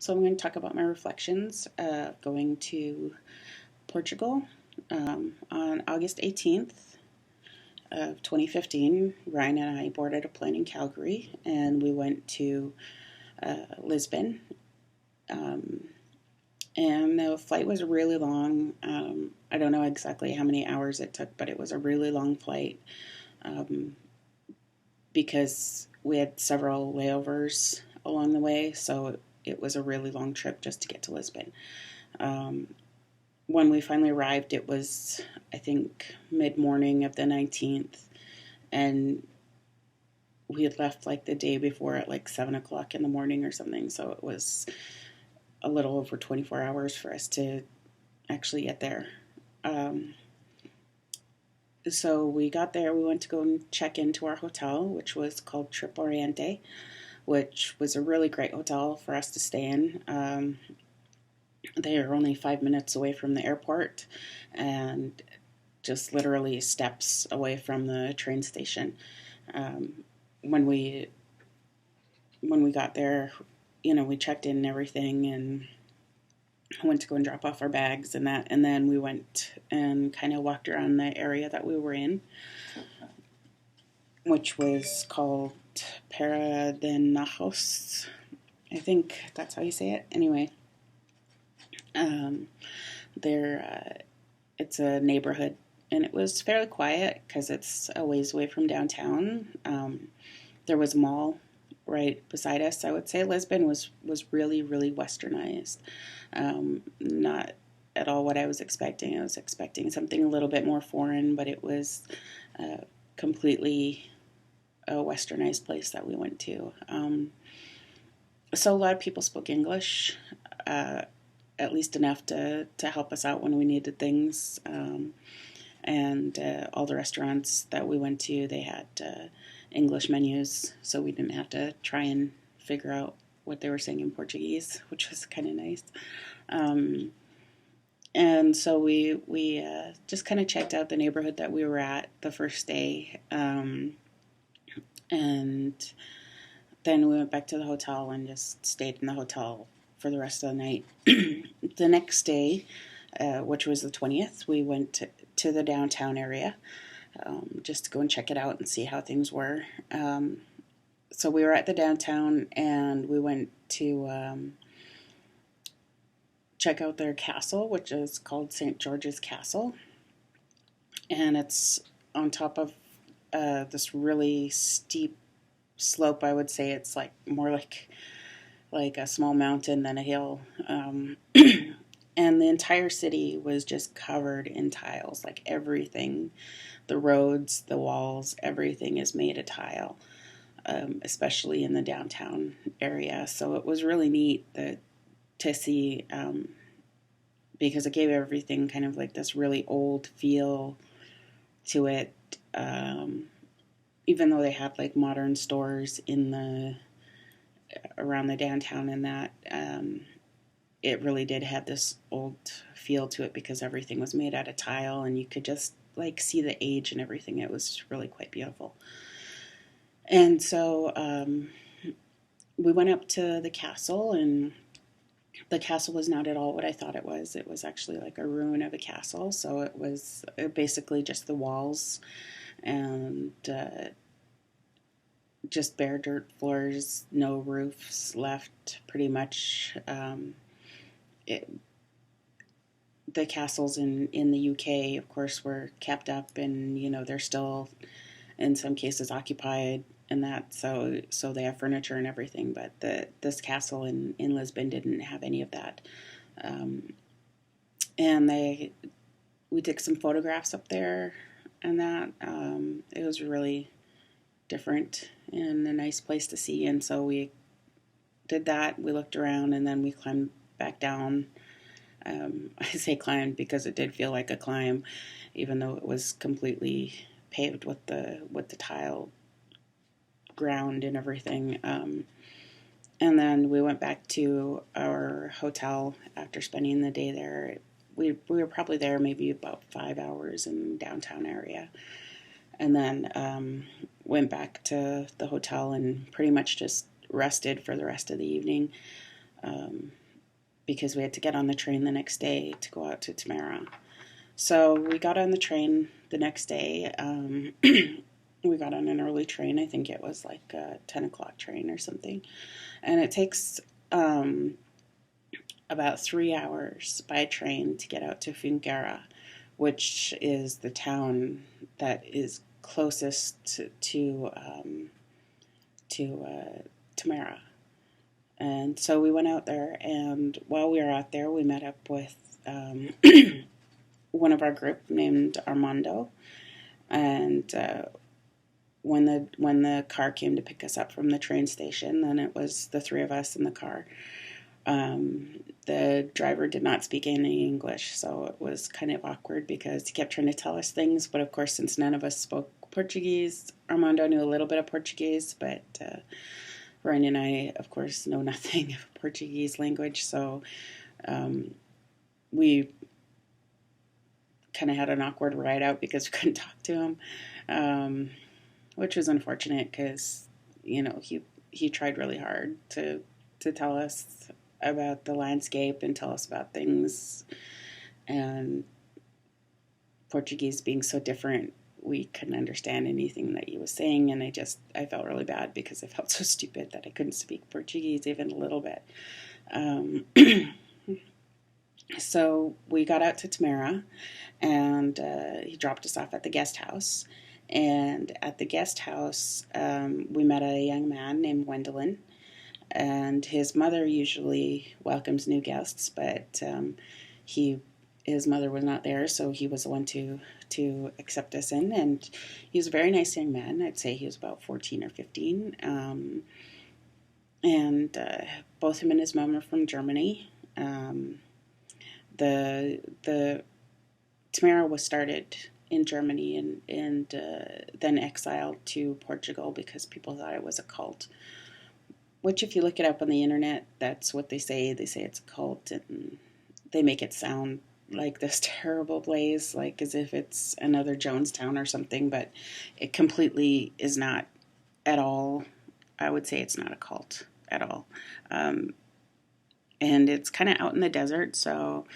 So I'm going to talk about my reflections going to Portugal on August 18th of 2015. Ryan and I boarded a plane in Calgary and we went to Lisbon. Um, and the flight was really long. I don't know exactly how many hours it took, but it was a really long flight um, because we had several layovers along the way. So it was a really long trip just to get to Lisbon. Um, when we finally arrived, it was, I think, mid morning of the 19th, and we had left like the day before at like 7 o'clock in the morning or something. So it was a little over 24 hours for us to actually get there. Um, so we got there, we went to go and check into our hotel, which was called Trip Oriente, which was a really great hotel for us to stay in. They are only 5 minutes away from the airport, and just literally steps away from the train station. Um, when we when we got there, we checked in and everything, and went to go and drop off our bags and that, and then we went and kind of walked around the area that we were in, which was called Para de Najos. I think that's how you say it. Anyway, um, there it's a neighborhood, and it was fairly quiet because it's a ways away from downtown. There was a mall right beside us. I would say Lisbon was really, really westernized. Not at all what I was expecting. I was expecting something a little bit more foreign, but it was completely a westernized place that we went to. So a lot of people spoke English, uh, at least enough to help us out when we needed things. And all the restaurants that we went to, they had English menus, so we didn't have to try and figure out what they were saying in Portuguese, which was kind of nice. Um, and so we just kind of checked out the neighborhood that we were at the first day, and then we went back to the hotel and just stayed in the hotel for the rest of the night. The next day, which was the 20th, we went to the downtown area, just to go and check it out and see how things were. So we were at the downtown, and we went to check out their castle, which is called St. George's Castle. And it's on top of this really steep slope. I would say it's like more like a small mountain than a hill. And the entire city was just covered in tiles, like everything, the roads, the walls, everything is made of tile, especially in the downtown area. So it was really neat to see, because it gave everything kind of like this really old feel to it. Even though they had like modern stores in the around the downtown and that, it really did have this old feel to it because everything was made out of tile, and you could just like see the age and everything. It was really quite beautiful. And so we went up to the castle, and the castle was not at all what I thought it was. It was actually like a ruin of a castle. So it was basically just the walls and just bare dirt floors, no roofs left, pretty much. It, the castles in the UK, of course, were kept up, and they're still in some cases occupied and that. So they have furniture and everything, but this castle in Lisbon didn't have any of that. Um, and we took some photographs up there, and that it was really different and a nice place to see. And so we did that. We looked around, and then we climbed back down. I say climbed because it did feel like a climb, even though it was completely paved with the tile ground and everything. And then we went back to our hotel after spending the day there. We were probably there maybe about 5 hours in the downtown area, and then went back to the hotel and pretty much just rested for the rest of the evening. because we had to get on the train the next day to go out to Tamera. So we got on the train the next day. We got on an early train. I think it was like a 10 o'clock train or something. And it takes about 3 hours by train to get out to Fungara, which is the town that is closest to Tamera. And so we went out there, and while we were out there, we met up with one of our group named Armando. And when the car came to pick us up from the train station, then it was the three of us in the car. The driver did not speak any English, so it was kind of awkward because he kept trying to tell us things. But of course, since none of us spoke Portuguese, Armando knew a little bit of Portuguese, but Ryan and I, of course, know nothing of Portuguese language, so we kind of had an awkward ride out because we couldn't talk to him, which was unfortunate because, he tried really hard to tell us about the landscape and tell us about things, and Portuguese being so different, we couldn't understand anything that he was saying, and I felt really bad because I felt so stupid that I couldn't speak Portuguese even a little bit. So we got out to Tamera, and he dropped us off at the guest house. And at the guest house, we met a young man named Wendelin, and his mother usually welcomes new guests, but his mother was not there, so he was the one to accept us in. And he was a very nice young man. I'd say he was about 14 or 15. And both him and his mom are from Germany. The Tamera was started in Germany and then exiled to Portugal because people thought it was a cult. Which, if you look it up on the internet, that's what they say. They say it's a cult, and they make it sound like this terrible place, like as if it's another Jonestown or something, but it completely is not at all. I would say it's not a cult at all. And it's kind of out in the desert, so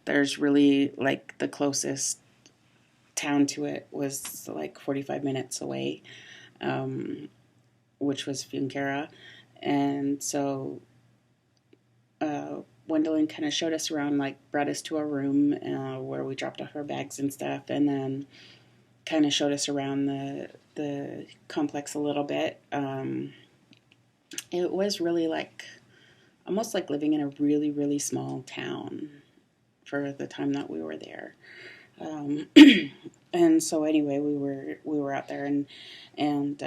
there's really, like, the closest town to it was like 45 minutes away, which was Funcara. And so Gwendolyn kind of showed us around, like brought us to our room where we dropped off our bags and stuff, and then kind of showed us around the complex a little bit. It was really like, almost like living in a really, really small town for the time that we were there. And so anyway, we were out there, and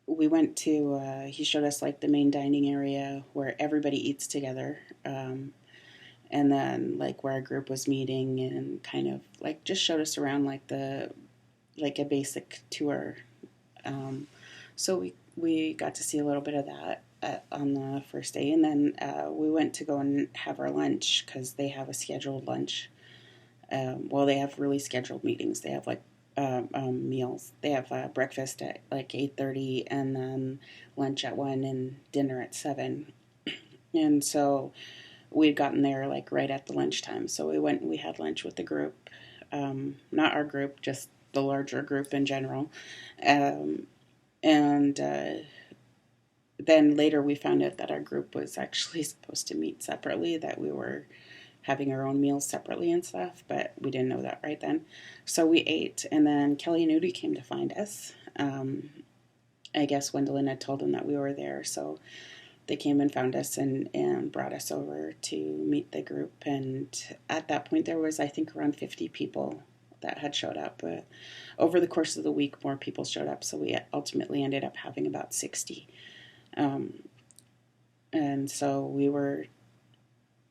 we went to, he showed us like the main dining area where everybody eats together. And then like where our group was meeting, and kind of like just showed us around like a basic tour. So we got to see a little bit of that on the first day. And then we went to go and have our lunch because they have a scheduled lunch. They have really scheduled meetings. They have like meals. They have breakfast at like 8:30, and then lunch at 1, and dinner at 7. And so we'd gotten there like right at the lunchtime. So we went and we had lunch with the group, not our group, just the larger group in general. And then later we found out that our group was actually supposed to meet separately, that we were having our own meals separately and stuff, but we didn't know that right then. So we ate, and then Kelly and Udi came to find us. I guess Gwendolyn had told them that we were there, so they came and found us and brought us over to meet the group. And at that point, there was, I think, around 50 people that had showed up. Over the course of the week, more people showed up, so we ultimately ended up having about 60. And so we were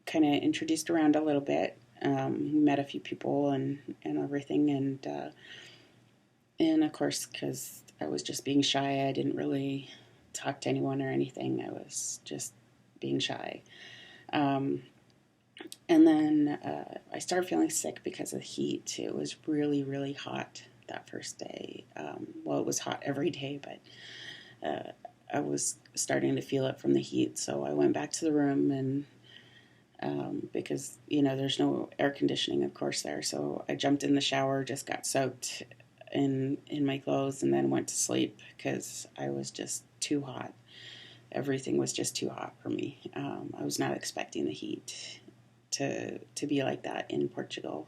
kind of introduced around a little bit. We met a few people and everything, and of course, because I was just being shy, I didn't really talk to anyone or anything. I was just being shy. And then I started feeling sick because of the heat. It was really, really hot that first day. It was hot every day, but I was starting to feel it from the heat. So I went back to the room and because there's no air conditioning, of course, there. So I jumped in the shower, just got soaked in my clothes, and then went to sleep because I was just too hot. Everything was just too hot for me. I was not expecting the heat to be like that in Portugal,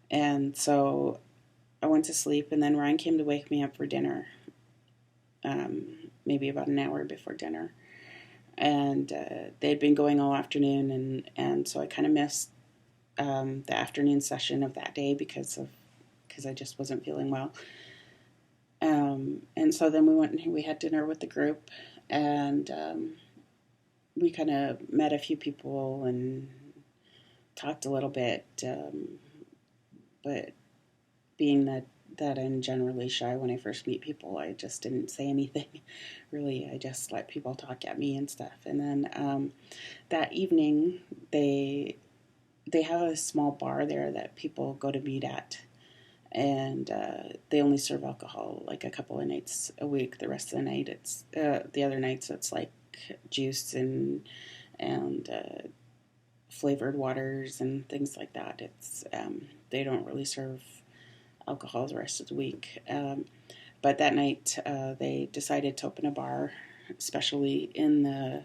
and so I went to sleep, and then Ryan came to wake me up for dinner, maybe about an hour before dinner. And they'd been going all afternoon, and so I kind of missed the afternoon session of that day because I just wasn't feeling well. And so then we went and we had dinner with the group, and we kind of met a few people and talked a little bit. But being that I'm generally shy when I first meet people, I just didn't say anything. Really, I just let people talk at me and stuff. And then that evening, they have a small bar there that people go to meet at, and they only serve alcohol like a couple of nights a week. The rest of the night, it's the other nights it's like juice and flavored waters and things like that. It's they don't really serve alcohol the rest of the week. But that night, they decided to open a bar, especially in the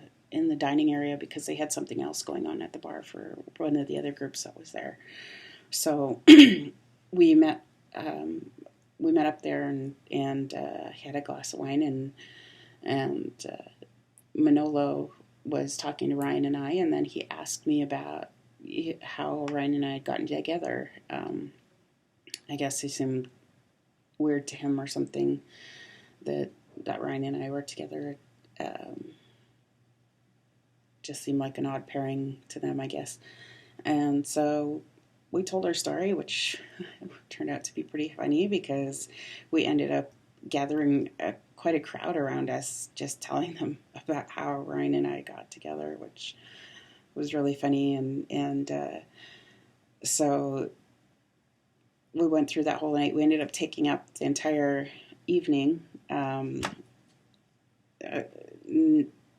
dining area, because they had something else going on at the bar for one of the other groups that was there. So we met up there and had a glass of wine, and Manolo was talking to Ryan and I, and then he asked me about how Ryan and I had gotten together. I guess it seemed weird to him or something that Ryan and I were together. Just seemed like an odd pairing to them, I guess. And so we told our story, which turned out to be pretty funny because we ended up gathering quite a crowd around us, just telling them about how Ryan and I got together, which was really funny. And so we went through that whole night. We ended up taking up the entire evening,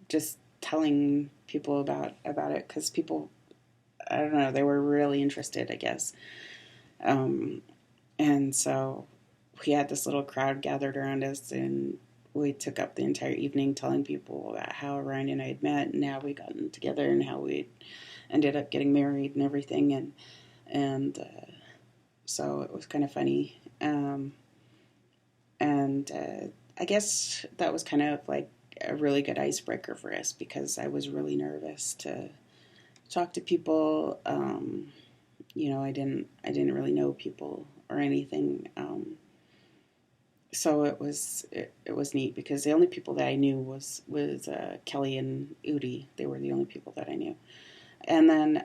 just telling people about it, because people, I don't know, they were really interested, I guess. And so we had this little crowd gathered around us, and we took up the entire evening telling people about how Ryan and I had met and how we gotten together and how we ended up getting married and everything. And so it was kind of funny. I guess that was kind of like a really good icebreaker for us, because I was really nervous to talk to people. I didn't really know people or anything. So it was neat, because the only people that I knew was Kelly and Udi. They were the only people that I knew. And then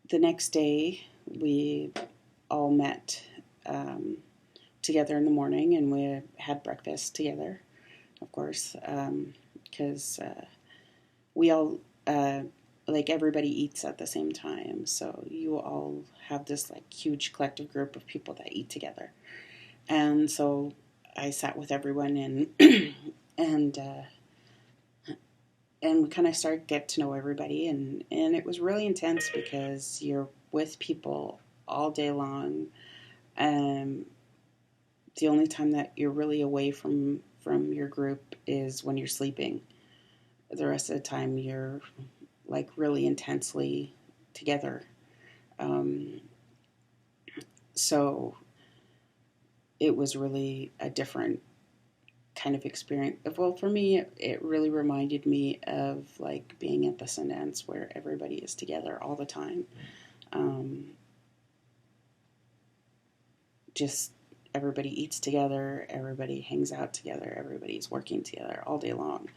the next day we all met together in the morning, and we had breakfast together, of course, because we all, like, everybody eats at the same time, so you all have this like huge collective group of people that eat together. And so I sat with everyone, and and we kind of started to get to know everybody, and it was really intense because you're with people all day long. The only time that you're really away from your group is when you're sleeping. The rest of the time you're like really intensely together. So it was really a different kind of experience. Well, for me, it really reminded me of like being at the Sundance, where everybody is together all the time. Just everybody eats together, everybody hangs out together, everybody's working together all day long,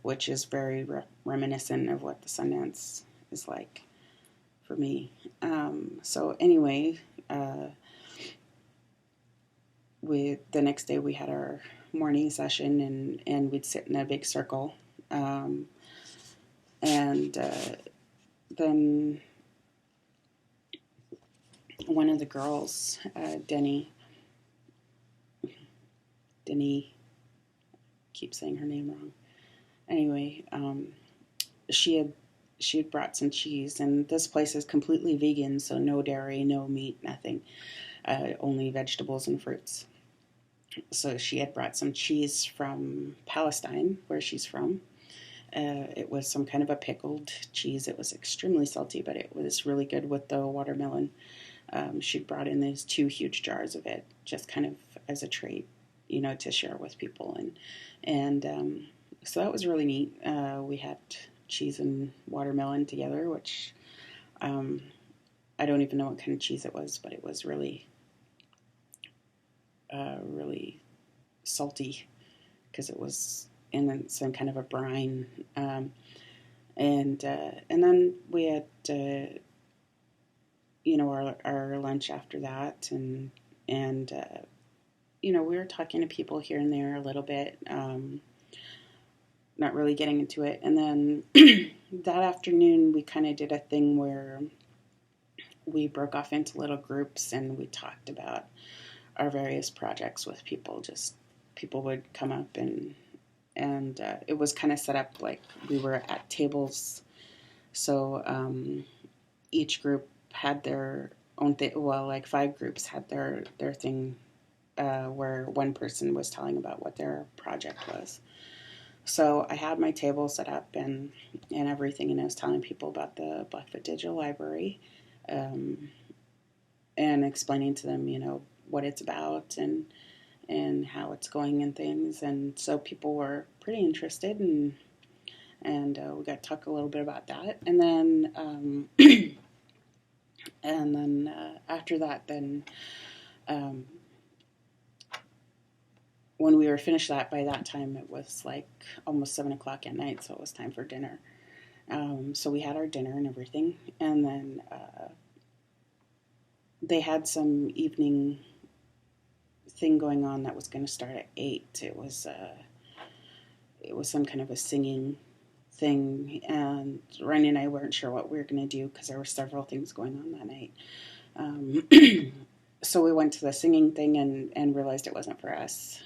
which is very reminiscent of what the Sundance is like for me. So anyway, the next day we had our morning session, and we'd sit in a big circle, and then one of the girls, Denny, Mahoney, keep saying her name wrong. Anyway, she had she had brought some cheese, and this place is completely vegan, so no dairy, no meat, nothing, only vegetables and fruits. So she had brought some cheese from Palestine, where she's from. It was some kind of a pickled cheese. It was extremely salty, but it was really good with the watermelon. She'd brought in these 2 huge jars of it, just kind of as a treat, to share with people, and so that was really neat. We had cheese and watermelon together, which um, I don't even know what kind of cheese it was, but it was really, really salty because it was in some kind of a brine. And then we had our lunch after that, and we were talking to people here and there a little bit, not really getting into it. And then that afternoon we kind of did a thing where we broke off into little groups and we talked about our various projects with people. Just people would come up, and it was kind of set up like we were at tables. So each group had their own thing. Well, like 5 groups had their thing, where one person was telling about what their project was. So I had my table set up and everything, and I was telling people about the Blackfoot Digital Library, um, and explaining to them, what it's about and how it's going and things. And so people were pretty interested, and we got to talk a little bit about that. And then after that, then um, when we were finished that, by that time it was like almost 7 o'clock at night, so it was time for dinner. So we had our dinner and everything, and then they had some evening thing going on that was going to start at 8. It was some kind of a singing thing, and Ryan and I weren't sure what we were going to do because there were several things going on that night. So we went to the singing thing and realized it wasn't for us.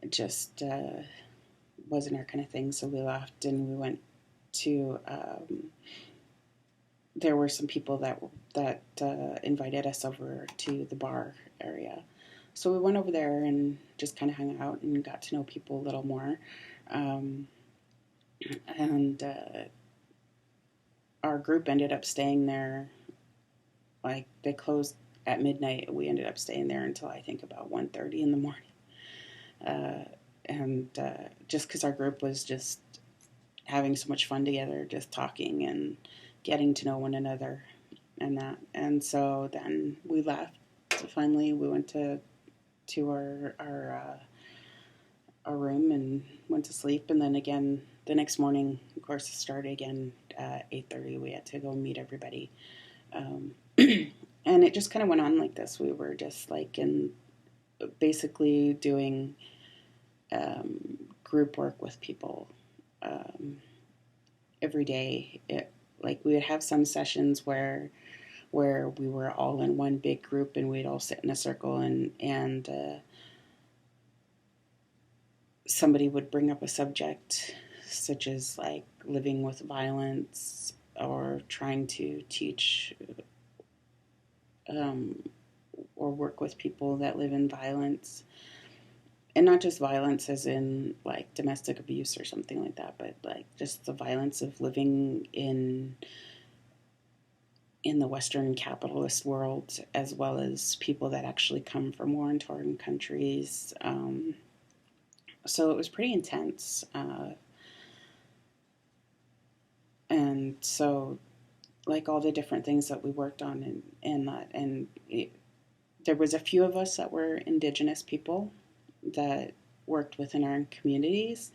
It just wasn't our kind of thing, so we left and we went to. There were some people that invited us over to the bar area, so we went over there and just kind of hung out and got to know people a little more. And our group ended up staying there. Like they closed at midnight. We ended up staying there until I think about 1:30 in the morning. And just because our group was just having so much fun together, just talking and getting to know one another and that. And so then we left. So finally, we went to our room and went to sleep. And then again, the next morning, of course, it started again at 8:30. We had to go meet everybody. And it just kind of went on like this. We were just like basically doing group work with people every day. Like we would have some sessions where we were all in one big group and we'd all sit in a circle, and somebody would bring up a subject such as like living with violence or trying to teach or work with people that live in violence. And not just violence as in like domestic abuse or something like that, but like just the violence of living in the Western capitalist world, as well as people that actually come from war-torn countries. So it was pretty intense. And so like all the different things that we worked on there was a few of us that were Indigenous people that worked within our communities,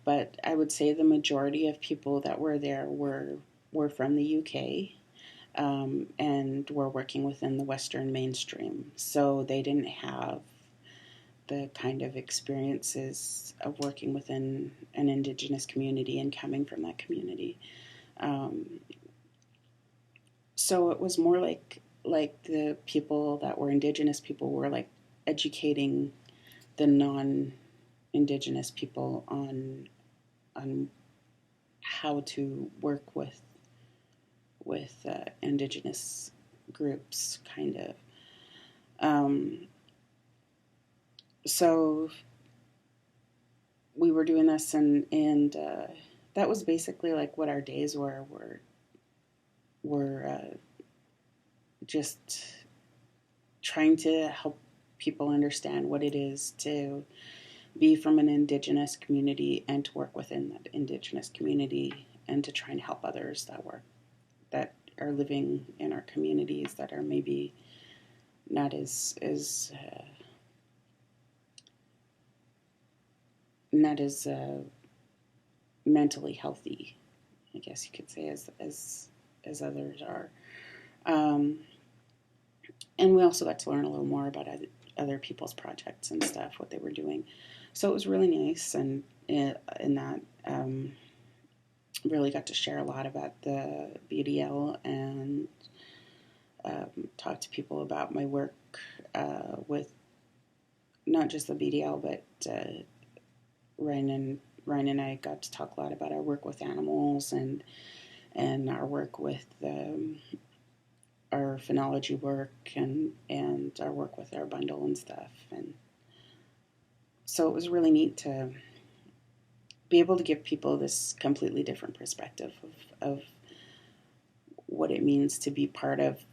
but I would say the majority of people that were there were from the UK, and were working within the Western mainstream. So they didn't have the kind of experiences of working within an Indigenous community and coming from that community. So it was more like the people that were Indigenous people were like educating the non-Indigenous people on how to work with Indigenous groups, kind of. Um, so we were doing this, and that was basically like what our days were just trying to help people understand what it is to be from an Indigenous community and to work within that Indigenous community and to try and help others that are living in our communities that are maybe not as mentally healthy, I guess you could say, as others are. Um, and we also got to learn a little more about other people's projects and stuff, what they were doing. So it was really nice, and in that really got to share a lot about the BDL and talk to people about my work with not just the BDL, but Ryan and I got to talk a lot about our work with animals and our work with our phenology work and our work with our bundle and stuff. And so it was really neat to be able to give people this completely different perspective of what it means to be part of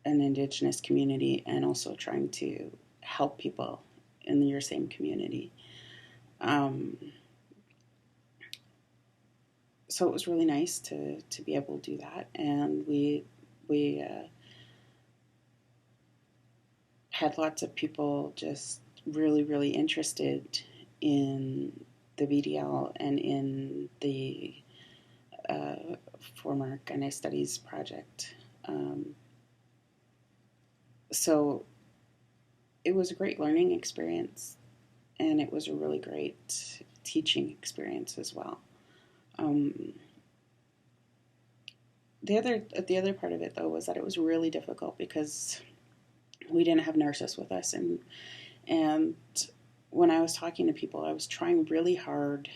an Indigenous community and also trying to help people in your same community. So it was really nice to be able to do that, and we had lots of people just really, really interested in the BDL and in the former Gunay Studies project. So it was a great learning experience, and it was a really great teaching experience as well. The other part of it, though, was that it was really difficult because we didn't have nurses with us, and when I was talking to people, I was trying really hard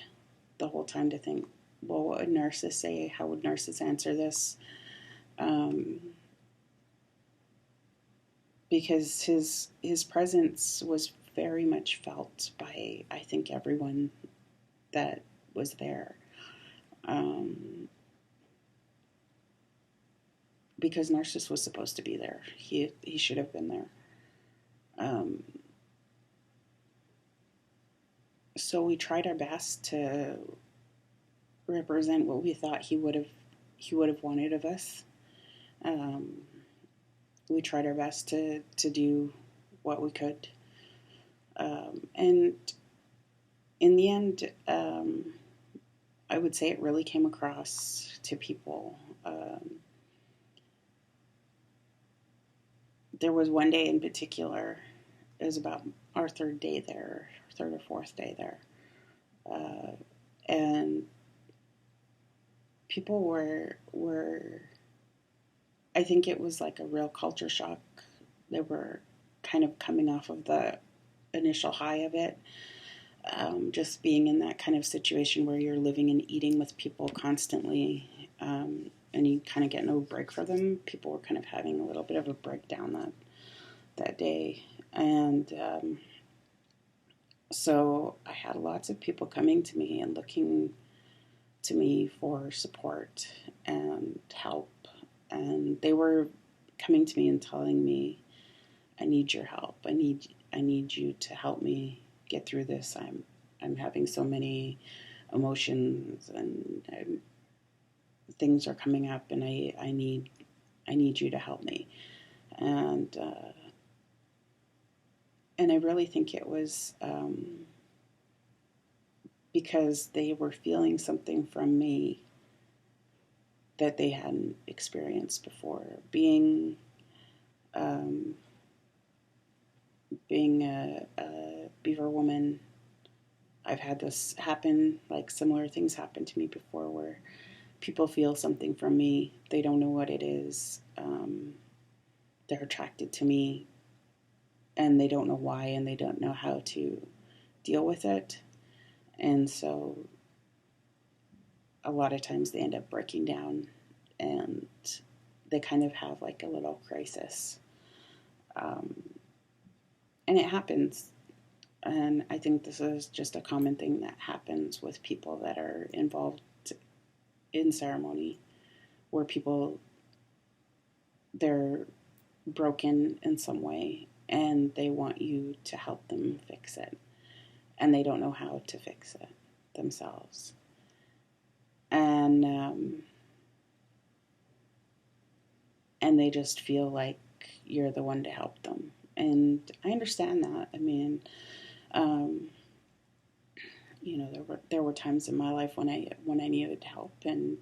the whole time to think, well, what would nurses say? How would nurses answer this? Because his presence was very much felt by, I think, everyone that was there. Because Narcissus was supposed to be there. He should have been there. So we tried our best to represent what we thought he would have wanted of us. We tried our best to do what we could. And in the end, I would say it really came across to people. There was one day in particular, it was about our third or fourth day there. And people were, I think it was like a real culture shock. They were kind of coming off of the initial high of it. Just being in that kind of situation where you're living and eating with people constantly, and you kind of get no break for them. People were kind of having a little bit of a breakdown that day. And so I had lots of people coming to me and looking to me for support and help. And they were coming to me and telling me, I need your help. I need you to help me get through this. I'm having so many emotions and things are coming up, and I need you to help me. And I really think it was because they were feeling something from me that they hadn't experienced before. Being a beaver woman, I've had this happen, like similar things happen to me before, where people feel something from me. They don't know what it is. They're attracted to me. and they don't know why, and they don't know how to deal with it. And so a lot of times they end up breaking down, and they kind of have like a little crisis. Um, and it happens. And I think this is just a common thing that happens with people that are involved in ceremony, where people, they're broken in some way and they want you to help them fix it, and they don't know how to fix it themselves. And they just feel like you're the one to help them. And I understand that. I mean, um, there were times in my life when I needed help, and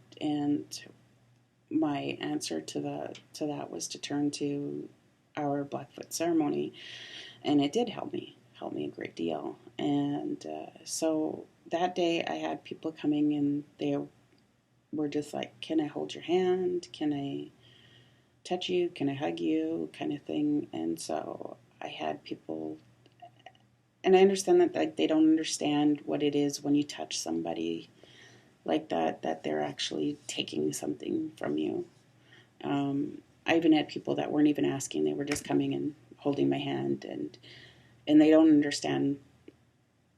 my answer to that was to turn to our Blackfoot ceremony, and it did help me a great deal. And so that day I had people coming, and they were just like, "Can I hold your hand? Can I touch you? Can I hug you?" kind of thing. And so I had people, and I understand that like they don't understand what it is when you touch somebody like that they're actually taking something from you. I even had people that weren't even asking; they were just coming and holding my hand, and they don't understand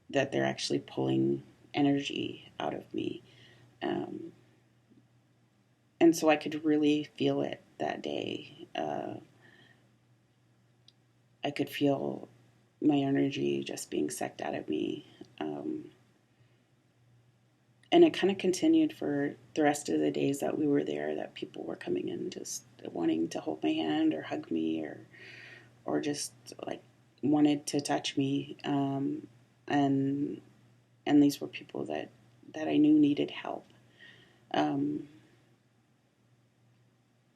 that they're actually pulling energy out of me. Um, and so I could really feel it that day. I could feel my energy just being sucked out of me. And it kind of continued for the rest of the days that we were there, that people were coming in just wanting to hold my hand or hug me, or just like wanted to touch me. And these were people that I knew needed help. Um,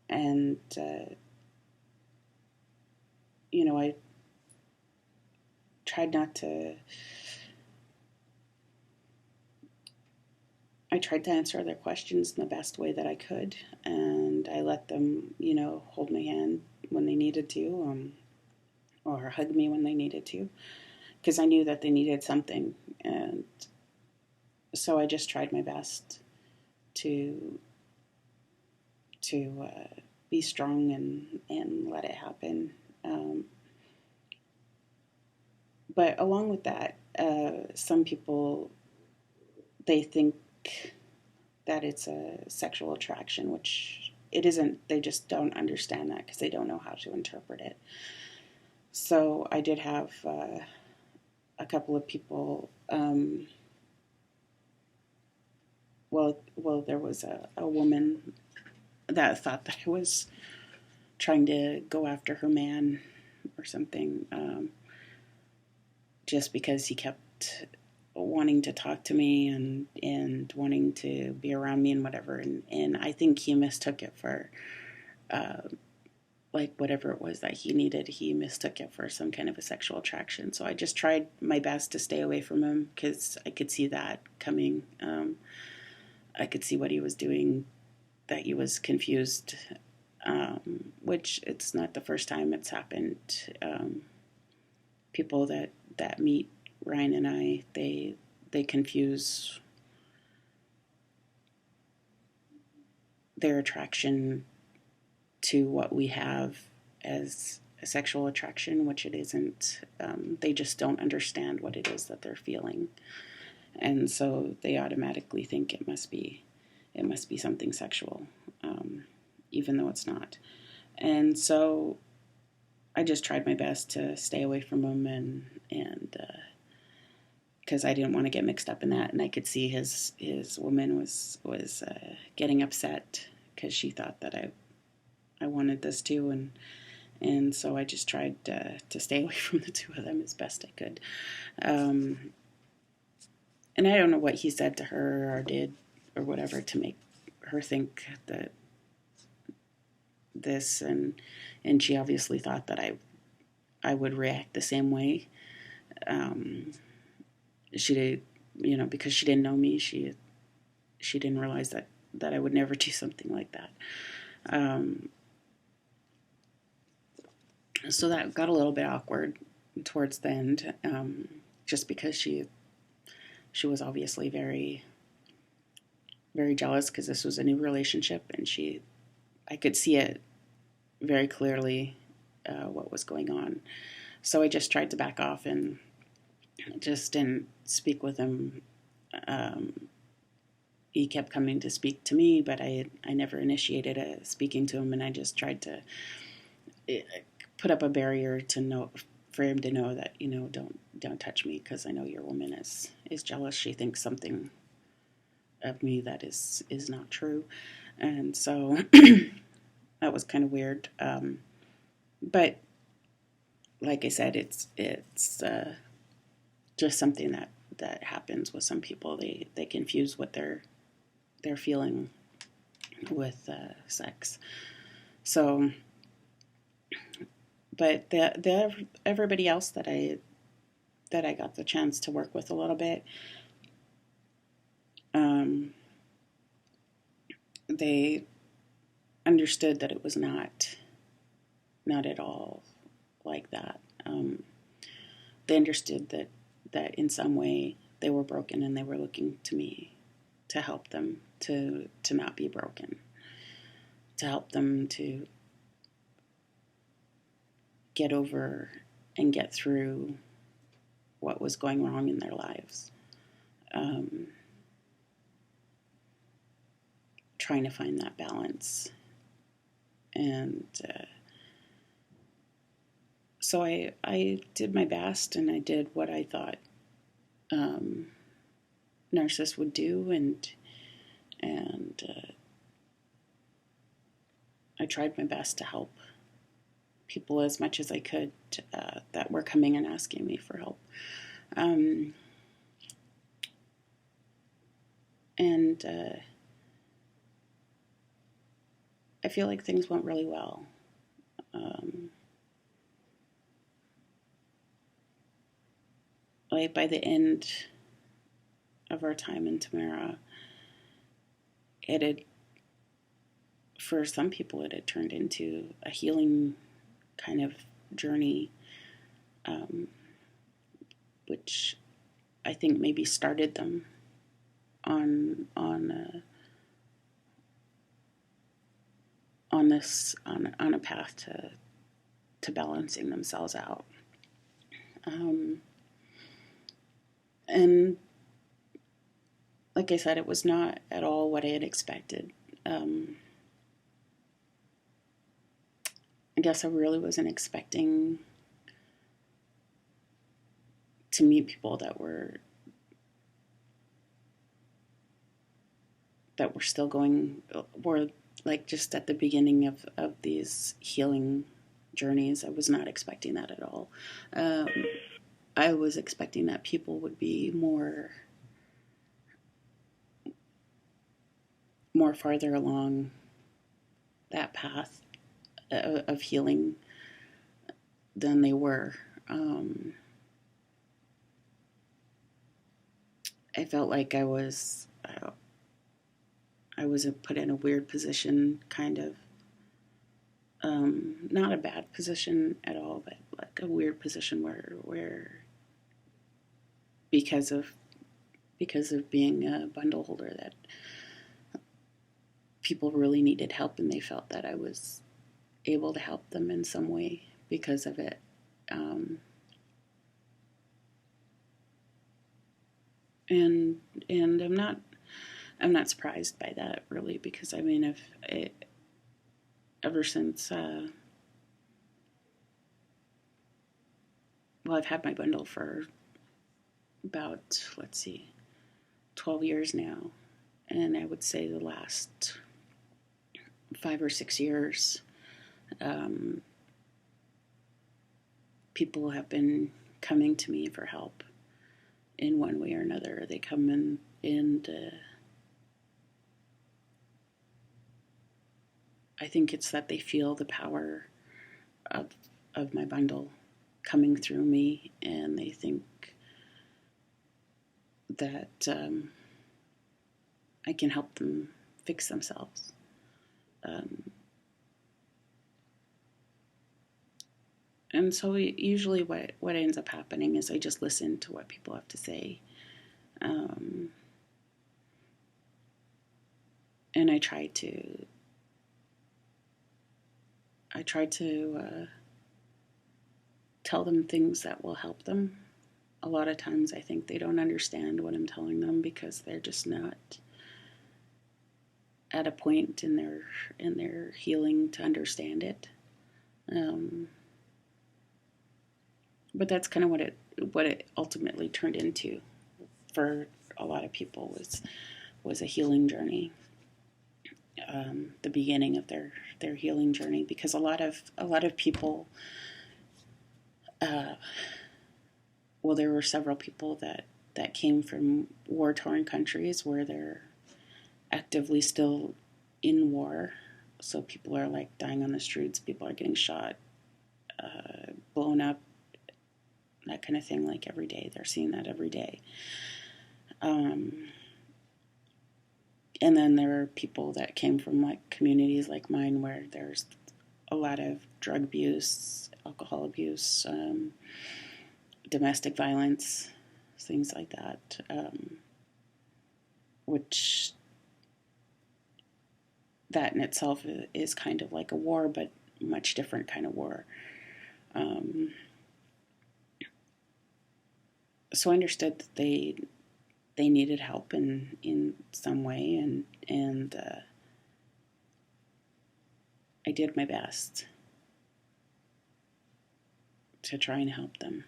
and I tried not to. I tried to answer their questions in the best way that I could, and I let them, hold my hand when they needed to, or hug me when they needed to, because I knew that they needed something. And so I just tried my best to be strong and let it happen. But along with that, some people, they think that it's a sexual attraction, which it isn't. They just don't understand that because they don't know how to interpret it. So I did have a couple of people. There was a woman that thought that I was trying to go after her man or something, just because he kept wanting to talk to me and wanting to be around me and whatever. And I think he mistook it for, like whatever it was that he needed, he mistook it for some kind of a sexual attraction. So I just tried my best to stay away from him because I could see that coming. I could see what he was doing, that he was confused, which it's not the first time it's happened. People that meet Ryan and I, they confuse their attraction to what we have as a sexual attraction, which it isn't. They just don't understand what it is that they're feeling, and so they automatically think it must be something sexual, even though it's not. And so I just tried my best to stay away from him, and because I didn't want to get mixed up in that, and I could see his woman was getting upset because she thought that I wanted this too, and so I just tried to stay away from the two of them as best I could. And I don't know what he said to her or did or whatever to make her think that this, and she obviously thought that I would react the same way. She did, because she didn't know me, she didn't realize that I would never do something like that. So that got a little bit awkward. towards the end, just because she was obviously very, very jealous because this was a new relationship, and I could see it very clearly what was going on. So I just tried to back off and just didn't speak with him. He kept coming to speak to me, but I never initiated speaking to him, and I just tried to put up a barrier to know for him to know that don't touch me because I know your woman is jealous. She thinks something of me that is not true, and so that was kind of weird. But like I said, it's just something that happens with some people. They confuse what they're feeling with sex. So, but everybody else that I got the chance to work with a little bit, they understood that it was not at all like that. They understood that in some way they were broken and they were looking to me to help them to not be broken, to help them to get over and get through what was going wrong in their lives. Trying to find that balance. And so I did my best, and I did what I thought narcissists would do, and I tried my best to help people as much as I could that were coming and asking me for help. And I feel like things went really well. Like by the end of our time in Tamera, for some people, it had turned into a healing kind of journey, which I think maybe started them on a path to balancing themselves out. And like I said, it was not at all what I had expected. I guess I really wasn't expecting to meet people that were still were like just at the beginning of these healing journeys. I was not expecting that at all. I was expecting that people would be more farther along that path of healing than they were. I felt like I was put in a weird position, kind of. Not a bad position at all, but like a weird position where because of being a bundle holder, that people really needed help, and they felt that I was able to help them in some way because of it. And I'm not surprised by that, really, because I mean, ever since I've had my bundle for about 12 years now, and I would say the last 5 or 6 years, people have been coming to me for help in one way or another. They come in and I think it's that they feel the power of my bundle coming through me, and they think that I can help them fix themselves. And so usually what ends up happening is I just listen to what people have to say. Um, and I try to tell them things that will help them. A lot of times I think they don't understand what I'm telling them because they're just not at a point in their healing to understand it. Um, but that's kind of what it ultimately turned into for a lot of people was a healing journey. The beginning of their healing journey, because a lot of people, uh, well, there were several people that came from war torn countries where they're actively still in war. So people are like dying on the streets, people are getting shot, blown up, that kind of thing, like every day. They're seeing that every day. And then there are people that came from like communities like mine where there's a lot of drug abuse, alcohol abuse, domestic violence, things like that, which that in itself is kind of like a war, but much different kind of war. So I understood that they needed help in some way, and I did my best to try and help them,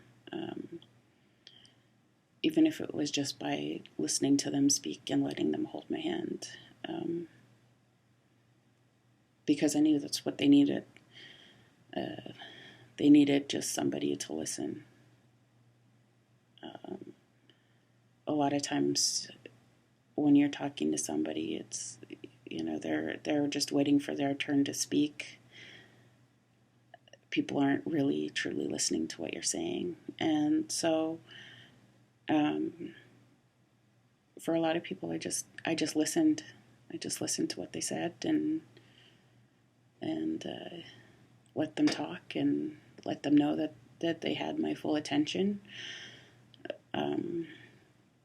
even if it was just by listening to them speak and letting them hold my hand, because I knew that's what they needed. They needed just somebody to listen. A lot of times when you're talking to somebody, it's, they're just waiting for their turn to speak. People aren't really truly listening to what you're saying. And so for a lot of people, I just listened. I just listened to what they said and let them talk and let them know that they had my full attention,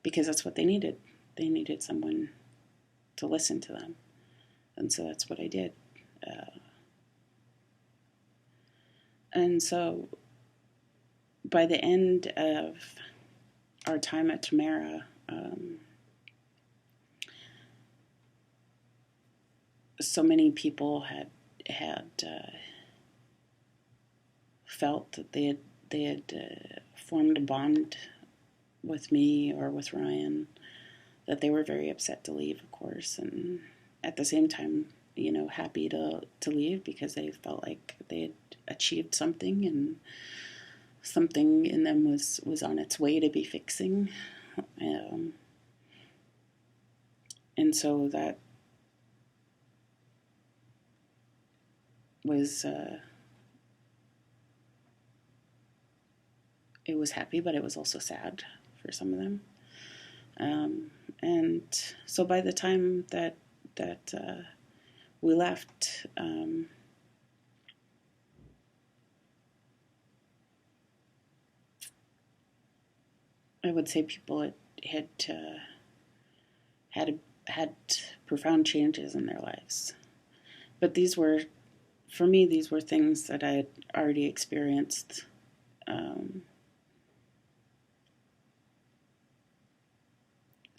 because that's what they needed. They needed someone to listen to them. And so that's what I did. And so by the end of our time at Tamera, so many people had felt that they had formed a bond with me or with Ryan, that they were very upset to leave, of course, and at the same time, happy to leave because they felt like they had achieved something and something in them was on its way to be fixing. And so that was, it was happy, but it was also sad for some of them. And so by the time that we left, I would say people had profound changes in their lives. But for me, these were things that I had already experienced.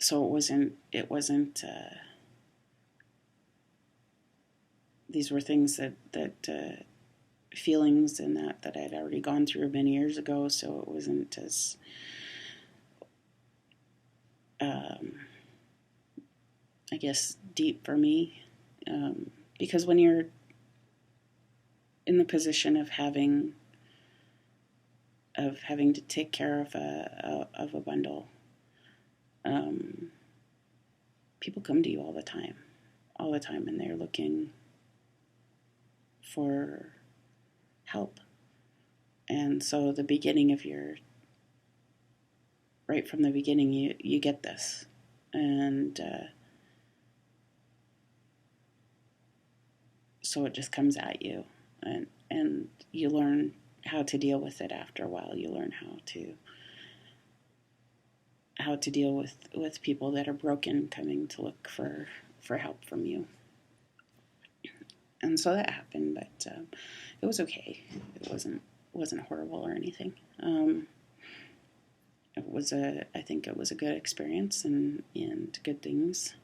So it wasn't, these were things that feelings and that I'd already gone through many years ago, so it wasn't as, I guess, deep for me, because when you're in the position of having to take care of a bundle, people come to you all the time, and they're looking for help. And so right from the beginning, you get this, and so it just comes at you, and you learn how to deal with it after a while. You learn how to deal with people that are broken coming to look for help from you. And so that happened, but it was okay. It wasn't horrible or anything. I think it was a good experience and good things.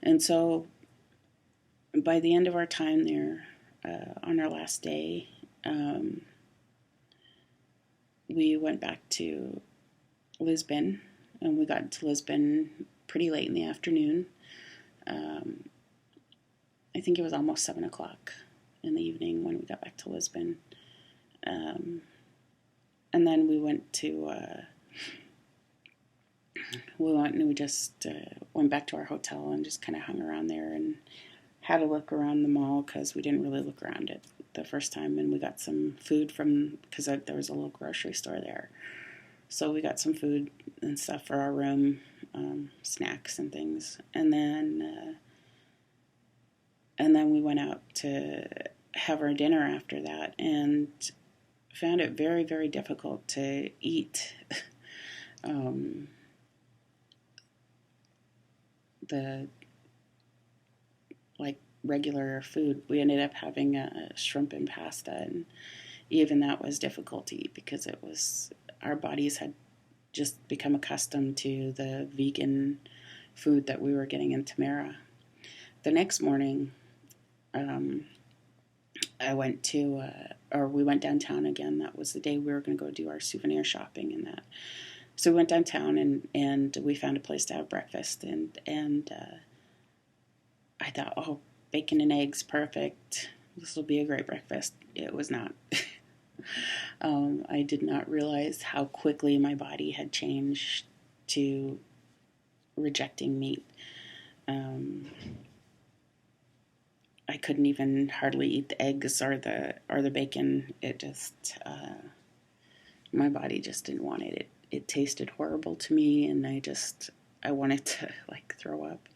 And so by the end of our time there, on our last day, we went back to Lisbon, and we got to Lisbon pretty late in the afternoon. I think it was almost 7 o'clock in the evening when we got back to Lisbon. And then we went and we just went back to our hotel and just kind of hung around there and had a look around the mall because we didn't really look around it the first time. And we got some food because there was a little grocery store there. So we got some food and stuff for our room, snacks and things. And then we went out to have our dinner after that and found it very, very difficult to eat the regular food. We ended up having a shrimp and pasta, and even that was difficult to eat because our bodies had just become accustomed to the vegan food that we were getting in Tamera. The next morning, we went downtown again. That was the day we were going to go do our souvenir shopping and that. So we went downtown and we found a place to have breakfast, and I thought, oh, bacon and eggs, perfect. This will be a great breakfast. It was not. I did not realize how quickly my body had changed to rejecting meat. I couldn't even hardly eat the eggs or the bacon. It just my body just didn't want it. It tasted horrible to me, and I wanted to throw up.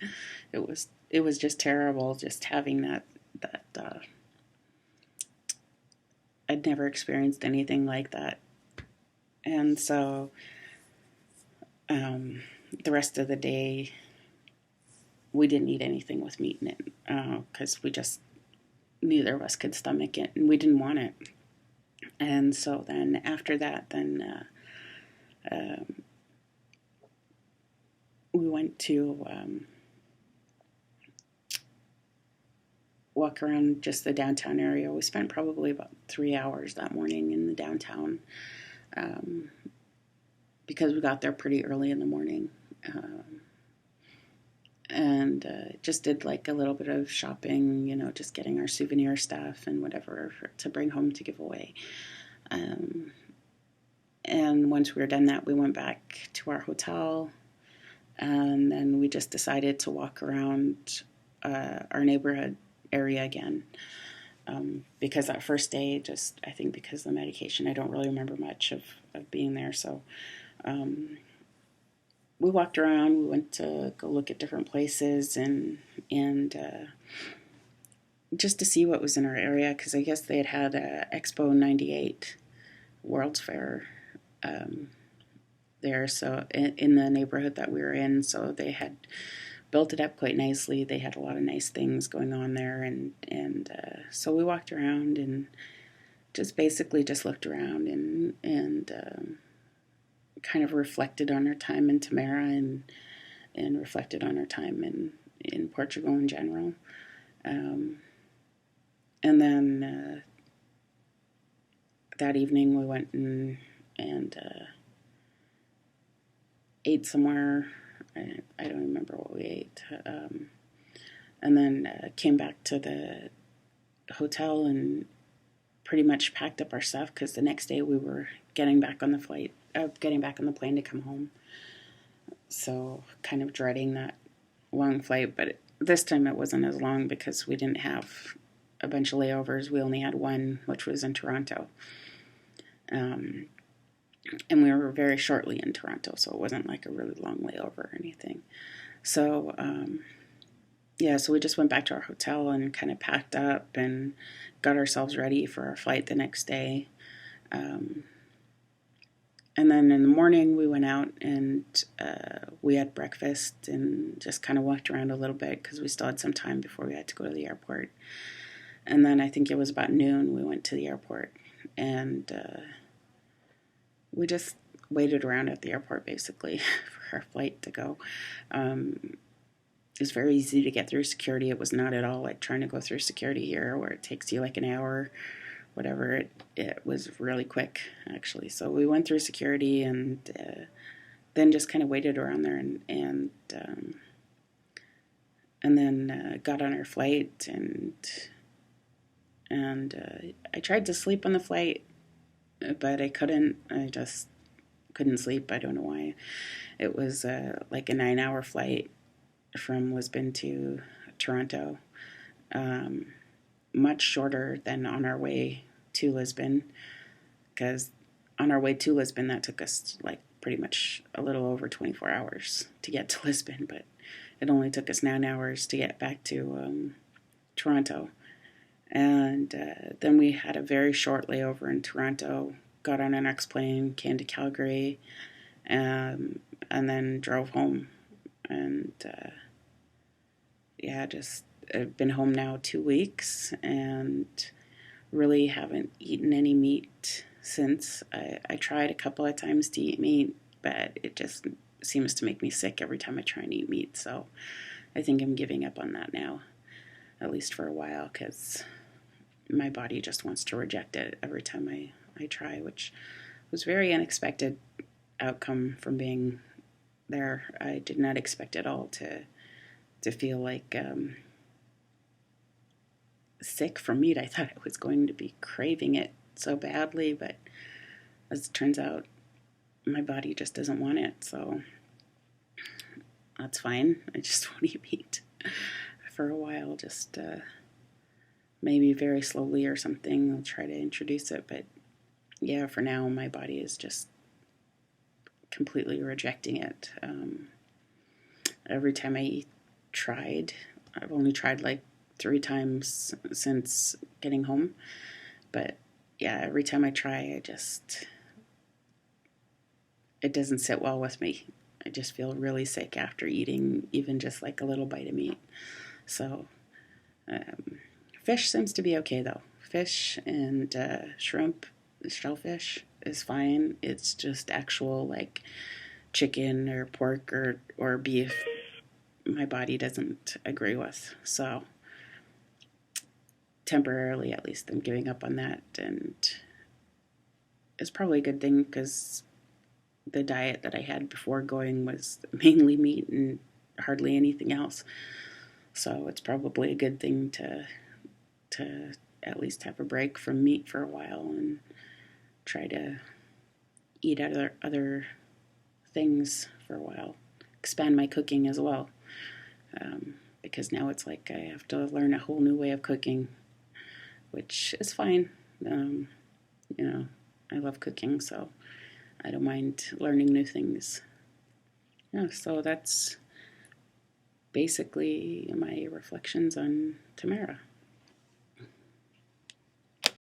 It was just terrible just having that I'd never experienced anything like that. And so the rest of the day we didn't eat anything with meat in it because neither of us could stomach it, and we didn't want it. And so then after that, we went to walk around just the downtown area. We spent probably about 3 hours that morning in the downtown because we got there pretty early in the morning. And just did a little bit of shopping, just getting our souvenir stuff and whatever to bring home to give away. And once we were done that, we went back to our hotel, and then we just decided to walk around our neighborhood area again. Because that first day, I think because of the medication, I don't really remember much of being there. So we walked around. We went to go look at different places and just to see what was in our area, because I guess they had Expo 98 World's Fair there, so in the neighborhood that we were in. So they had built it up quite nicely. They had a lot of nice things going on there, and so we walked around and just basically just looked around and kind of reflected on our time in Tamera and reflected on our time in Portugal in general. And then that evening we went and ate somewhere. I don't remember what we ate. And then came back to the hotel and pretty much packed up our stuff because the next day we were getting back on the plane to come home. So kind of dreading that long flight, but this time it wasn't as long because we didn't have a bunch of layovers. We only had one, which was in Toronto. And we were very shortly in Toronto, so it wasn't a really long layover or anything. So, so we just went back to our hotel and kind of packed up and got ourselves ready for our flight the next day. And then in the morning we went out and we had breakfast and just kind of walked around a little bit because we still had some time before we had to go to the airport. And then I think it was about noon we went to the airport, and we just waited around at the airport basically for our flight to go. It was very easy to get through security. It was not at all like trying to go through security here where it takes you like an hour, whatever. It was really quick, actually. So we went through security and then just kind of waited around there and then got on our flight and I tried to sleep on the flight, but I couldn't. I just couldn't sleep. I don't know why. It was like a 9-hour flight from Lisbon to Toronto, much shorter than on our way to Lisbon, because on our way to Lisbon that took us like pretty much a little over 24 hours to get to Lisbon, but it only took us 9 hours to get back to Toronto. And then we had a very short layover in Toronto, got on our next plane, came to Calgary, and then drove home. And just I've been home now 2 weeks and really haven't eaten any meat since. I tried a couple of times to eat meat, but it just seems to make me sick every time I try and eat meat. So I think I'm giving up on that now, at least for a while, because my body just wants to reject it every time I try, which was very unexpected outcome from being there. I did not expect at all to feel like sick from meat. I thought I was going to be craving it so badly, but as it turns out, my body just doesn't want it, so that's fine. I just won't eat meat for a while, just maybe very slowly or something. I'll try to introduce it, but yeah, for now, my body is just completely rejecting it. Every time I've only tried like 3 times since getting home, but yeah, every time I try, it doesn't sit well with me. I just feel really sick after eating even just like a little bite of meat. So fish seems to be okay though. Fish and shrimp, shellfish is fine. It's just actual like chicken or pork or beef my body doesn't agree with. So temporarily, at least, I'm giving up on that, and it's probably a good thing because the diet that I had before going was mainly meat and hardly anything else. So it's probably a good thing to at least have a break from meat for a while and try to eat other things for a while. Expand my cooking as well, because now it's like I have to learn a whole new way of cooking, which is fine. I love cooking, so I don't mind learning new things. Yeah, so that's basically my reflections on Tamera.